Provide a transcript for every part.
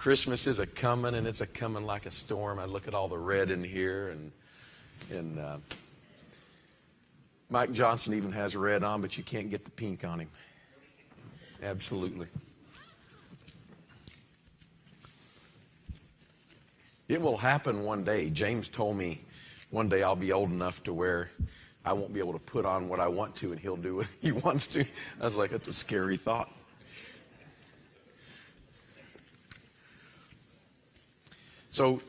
Christmas is a-coming, and it's a-coming like a storm. I look at all the red in here, and Mike Johnson even has red on, but you can't get the pink on him. Absolutely. It will happen one day. James told me one day I'll be old enough to where I won't be able to put on what I want to, and he'll do what he wants to. I was like, that's a scary thought. So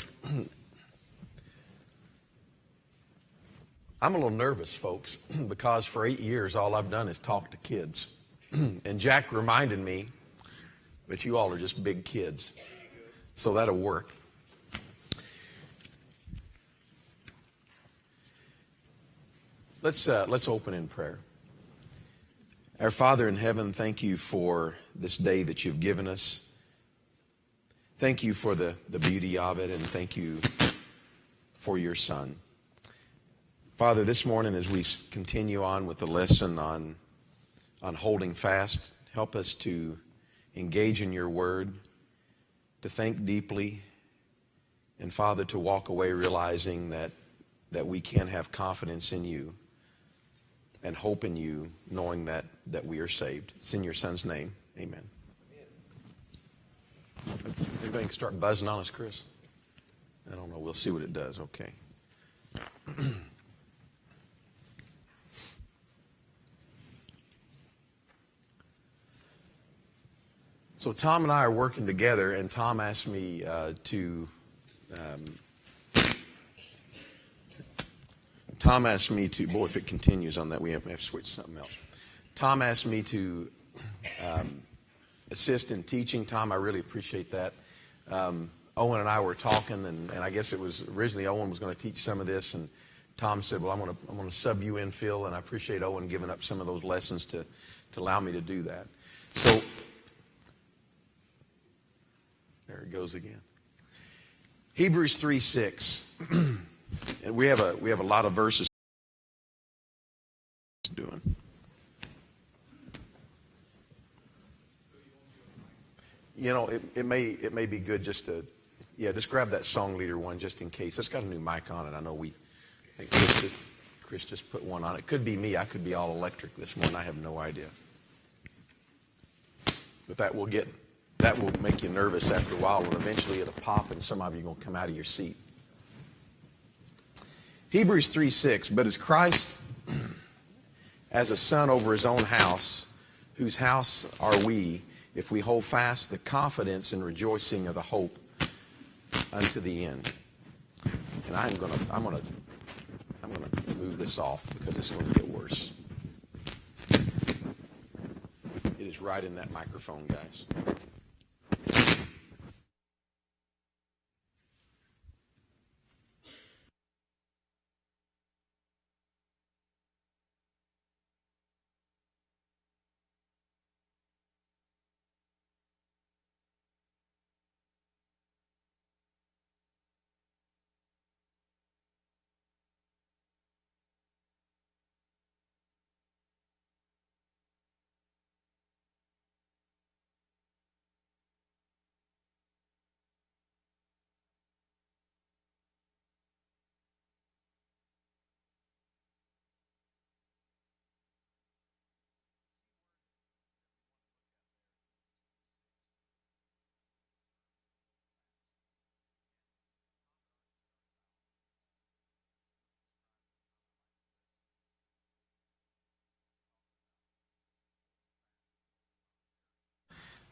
I'm a little nervous, folks, because for 8 years all I've done is talk to kids. And Jack reminded me that you all are just big kids. So that'll work. Let's open in prayer. Our Father in heaven, thank you for this day that you've given us. Thank you for the beauty of it, and thank you for your Son. Father, this morning as we continue on with the lesson on holding fast, help us to engage in your word, to think deeply, and Father, to walk away realizing that we can have confidence in you and hope in you, knowing that we are saved. It's in your Son's name. Amen. Everybody can start buzzing on us, Chris. I don't know. We'll see what it does. Okay. So Tom and I are working together, and Tom asked me Tom asked me to, boy, if it continues on that, we have to switch to something else. Tom asked me to assist in teaching. Tom, I really appreciate that. Owen and I were talking, and I guess it was originally Owen was going to teach some of this, and Tom said, well, I'm going to sub you in, Phil, and I appreciate Owen giving up some of those lessons to allow me to do that. So, there it goes again. Hebrews 3:6. And we have a lot of verses doing. You know, it may be good just to, just grab that song leader one just in case. It's got a new mic on it. I know I think Chris just put one on. It could be me. I could be all electric this morning. I have no idea. But that will make you nervous after a while. When eventually it'll pop and some of you are going to come out of your seat. Hebrews 3:6, but as Christ as a son over his own house, whose house are we, if we hold fast the confidence and rejoicing of the hope unto the end. And I'm gonna move this off because it's going to get worse. It is right in that microphone, guys.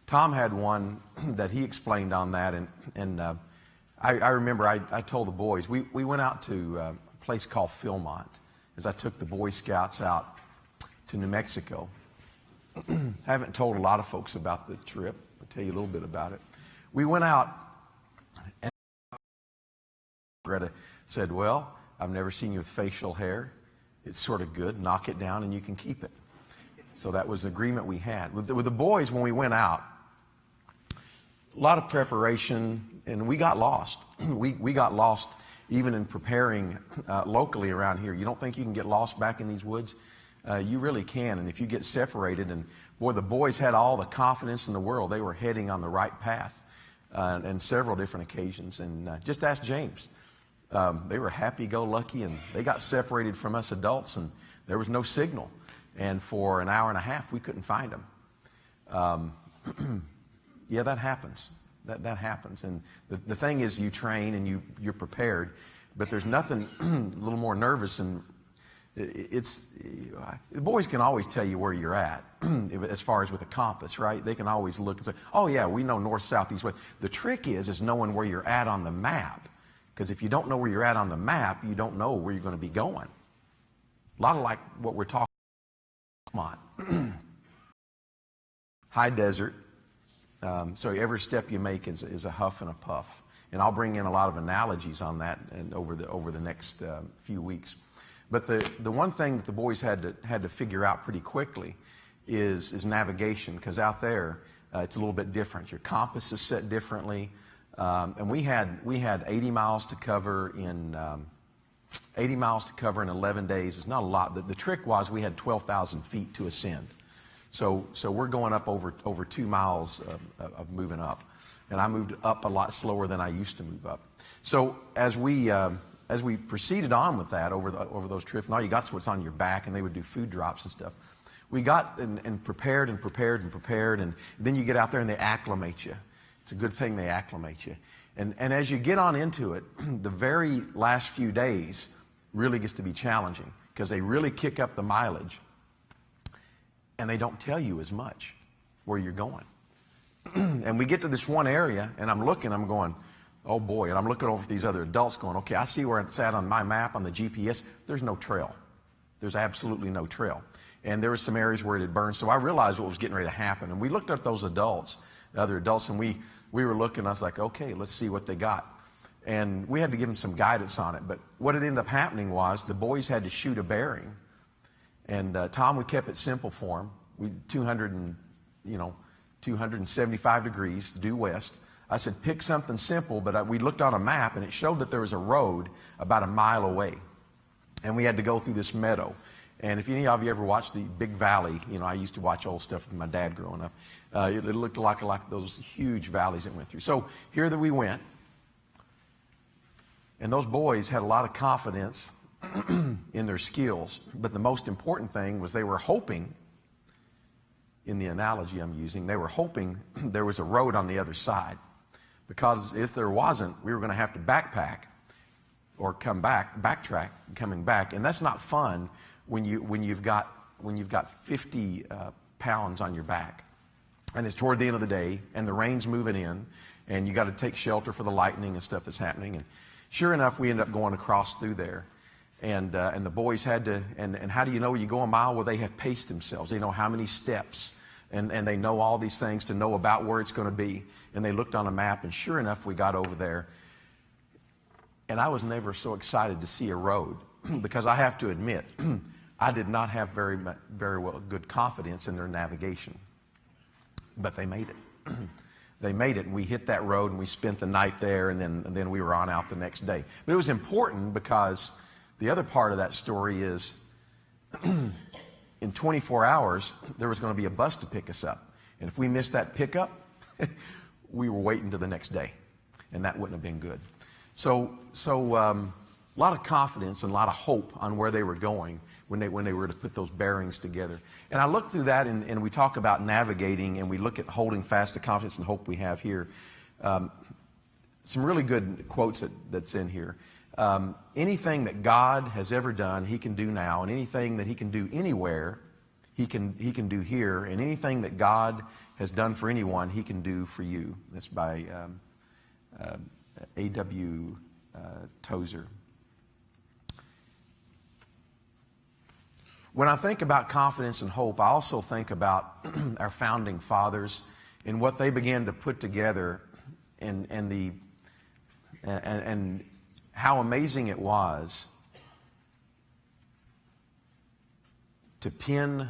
Tom had one that he explained on that, and I remember I told the boys, we went out to a place called Philmont as I took the Boy Scouts out to New Mexico. I haven't told a lot of folks about the trip. I'll tell you a little bit about it. We went out, and Greta said, well, I've never seen you with facial hair. It's sort of good. Knock it down and you can keep it. So that was the agreement we had. With the boys, when we went out, a lot of preparation, and we got lost. We got lost even in preparing locally around here. You don't think you can get lost back in these woods? You really can, and if you get separated, and boy, the boys had all the confidence in the world. They were heading on the right path. and several different occasions. And just ask James. They were happy-go-lucky, and they got separated from us adults, and there was no signal. And for an hour and a half, we couldn't find them. Yeah, that happens. That happens. And the thing is, you train and you're prepared, but there's nothing a little more nervous than the boys can always tell you where you're at as far as with a compass, right? They can always look and say, oh yeah, we know north, south, east, west. The trick is knowing where you're at on the map. Because if you don't know where you're at on the map, you don't know where you're going to be going. A lot of like what we're talking about. High desert. So every step you make is a huff and a puff. And I'll bring in a lot of analogies on that and over the next few weeks. But the one thing that the boys had to figure out pretty quickly is navigation, because out there it's a little bit different. Your compass is set differently, and we had 80 miles to cover in 11 days. It's not a lot. The trick was we had 12,000 feet to ascend, so we're going up over 2 miles of moving up, and I moved up a lot slower than I used to move up. So as we proceeded on with that over those trips, and all you got is what's on your back, and they would do food drops and stuff. We got and prepared, and then you get out there and they acclimate you. It's a good thing they acclimate you. And as you get on into it, the very last few days really gets to be challenging, because they really kick up the mileage, and they don't tell you as much where you're going. And we get to this one area, and I'm going, oh boy, and I'm looking over at these other adults going, okay, I see where it's at on my map, on the GPS. There's no trail. There's absolutely no trail. And there were some areas where it had burned, so I realized what was getting ready to happen. And we looked at those adults, the other adults, and we were looking, I was like, okay, let's see what they got. And we had to give them some guidance on it. But what had ended up happening was the boys had to shoot a bearing. And Tom, we kept it simple for him. We 275 degrees due west. I said, pick something simple, but we looked on a map, and it showed that there was a road about a mile away. And we had to go through this meadow. And if any of you ever watched the Big Valley, I used to watch old stuff with my dad growing up. It looked like those huge valleys that went through. So here that we went. And those boys had a lot of confidence in their skills. But the most important thing was they were hoping, in the analogy I'm using, they were hoping there was a road on the other side. Because if there wasn't, we were going to have to backpack or backtrack coming back. And that's not fun when you've got 50 pounds on your back. And it's toward the end of the day, and the rain's moving in, and you got to take shelter for the lightning and stuff that's happening. And sure enough, we ended up going across through there. And the boys had to, and how do you know you go a mile? Well, they have paced themselves. They know how many steps. And they know all these things to know about where it's going to be. And they looked on a map, and sure enough, we got over there. And I was never so excited to see a road, because I have to admit, I did not have very good confidence in their navigation. But they made it. They made it, and we hit that road, and we spent the night there, and then we were on out the next day. But it was important, because the other part of that story is in 24 hours, there was going to be a bus to pick us up. And if we missed that pickup, we were waiting to the next day. And that wouldn't have been good. So a lot of confidence and a lot of hope on where they were going when they were to put those bearings together. And I look through that, and we talk about navigating, and we look at holding fast the confidence and hope we have here. Some really good quotes that's in here. Anything that God has ever done, He can do now, and anything that He can do anywhere, He can do here, and anything that God has done for anyone, He can do for you. That's by A.W. Tozer. When I think about confidence and hope, I also think about our founding fathers and what they began to put together, and how amazing it was to pen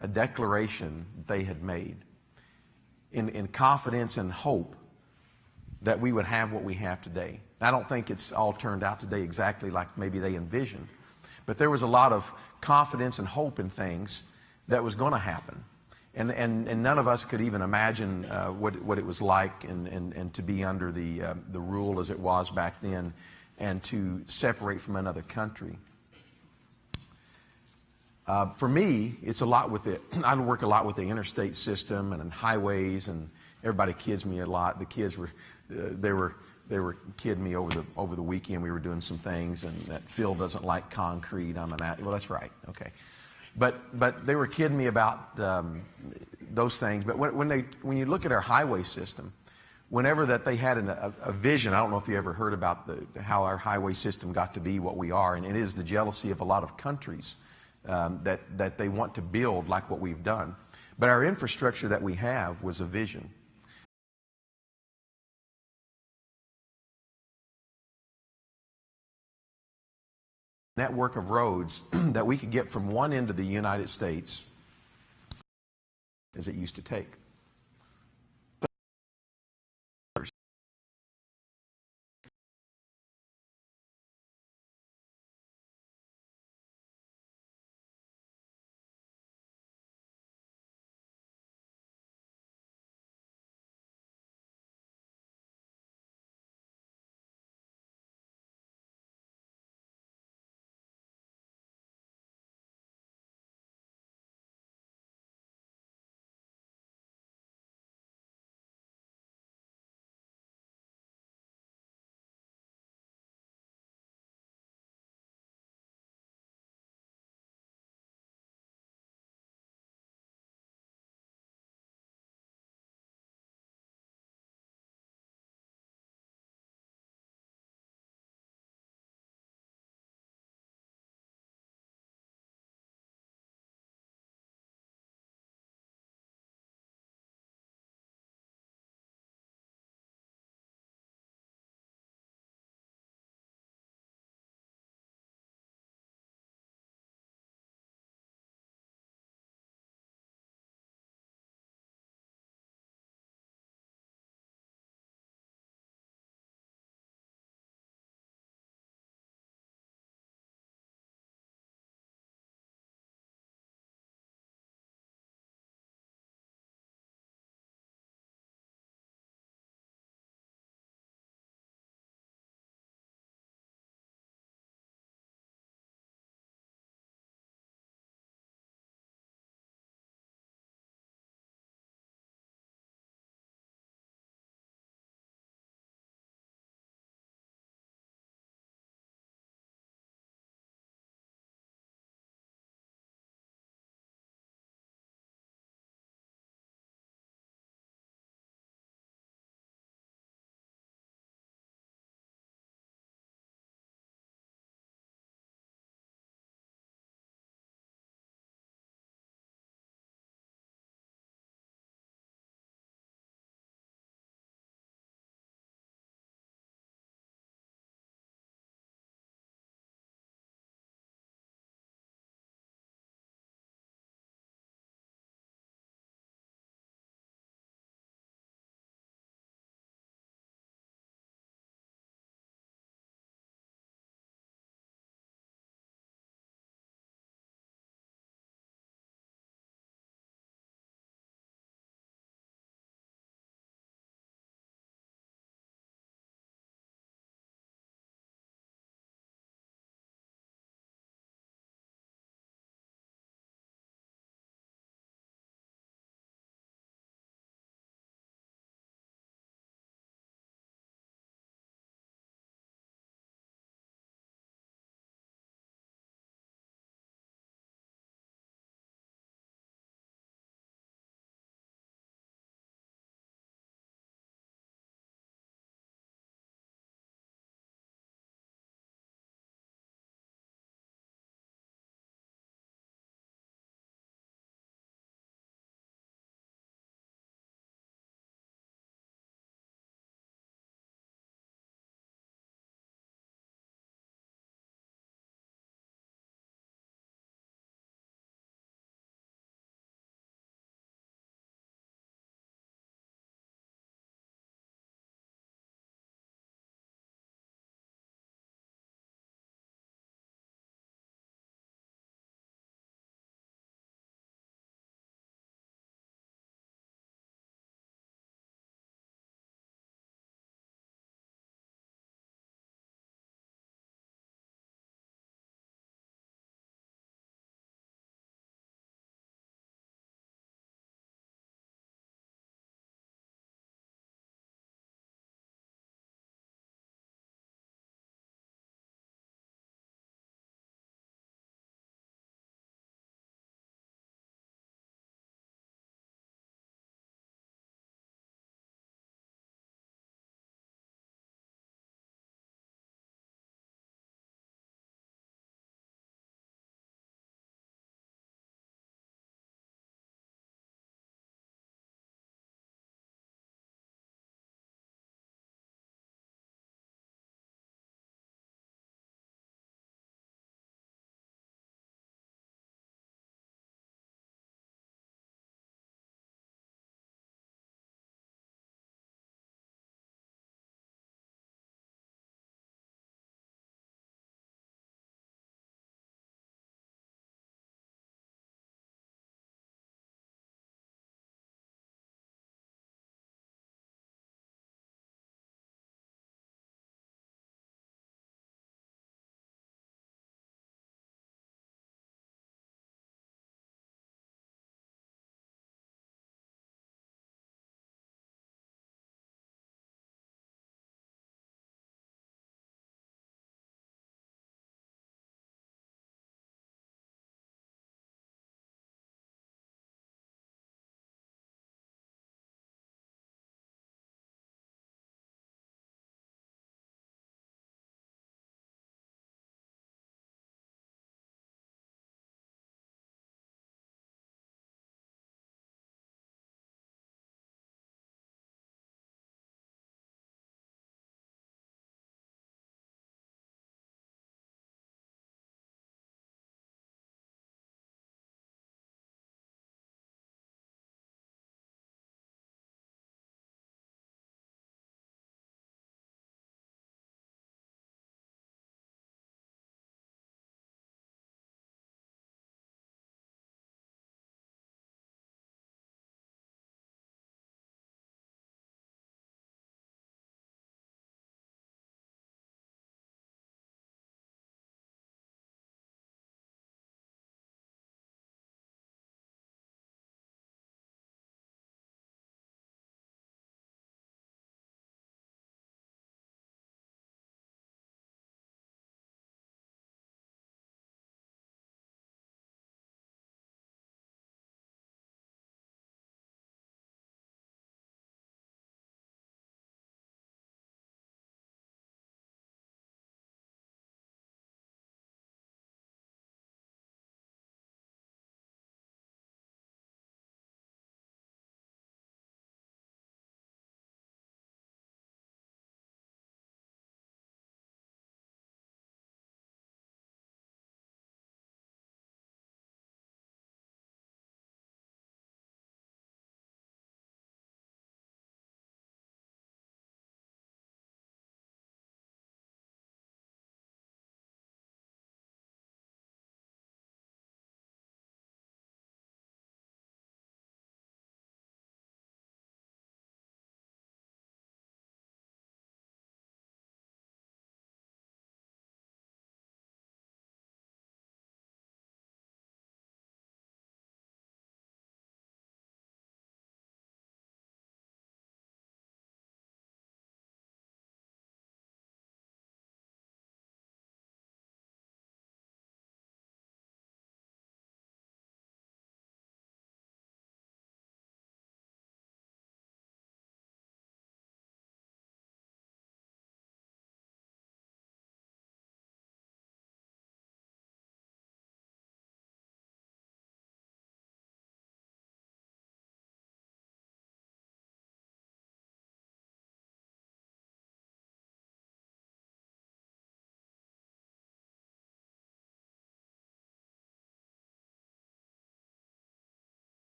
a declaration they had made in confidence and hope that we would have what we have today. I don't think it's all turned out today exactly like maybe they envisioned, but there was a lot of confidence and hope in things that was going to happen. And none of us could even imagine what it was like and to be under the rule as it was back then and to separate from another country. For me, it's a lot with it. I work a lot with the interstate system and highways, and everybody kids me a lot. The kids were, they were kidding me over the weekend. We were doing some things, and that Phil doesn't like concrete. Well, that's right. Okay, but they were kidding me about those things. But when you look at our highway system, whenever that they had a vision, I don't know if you ever heard about how our highway system got to be what we are, and it is the jealousy of a lot of countries. That they want to build like what we've done. But our infrastructure that we have was a vision. Network of roads that we could get from one end of the United States as it used to take.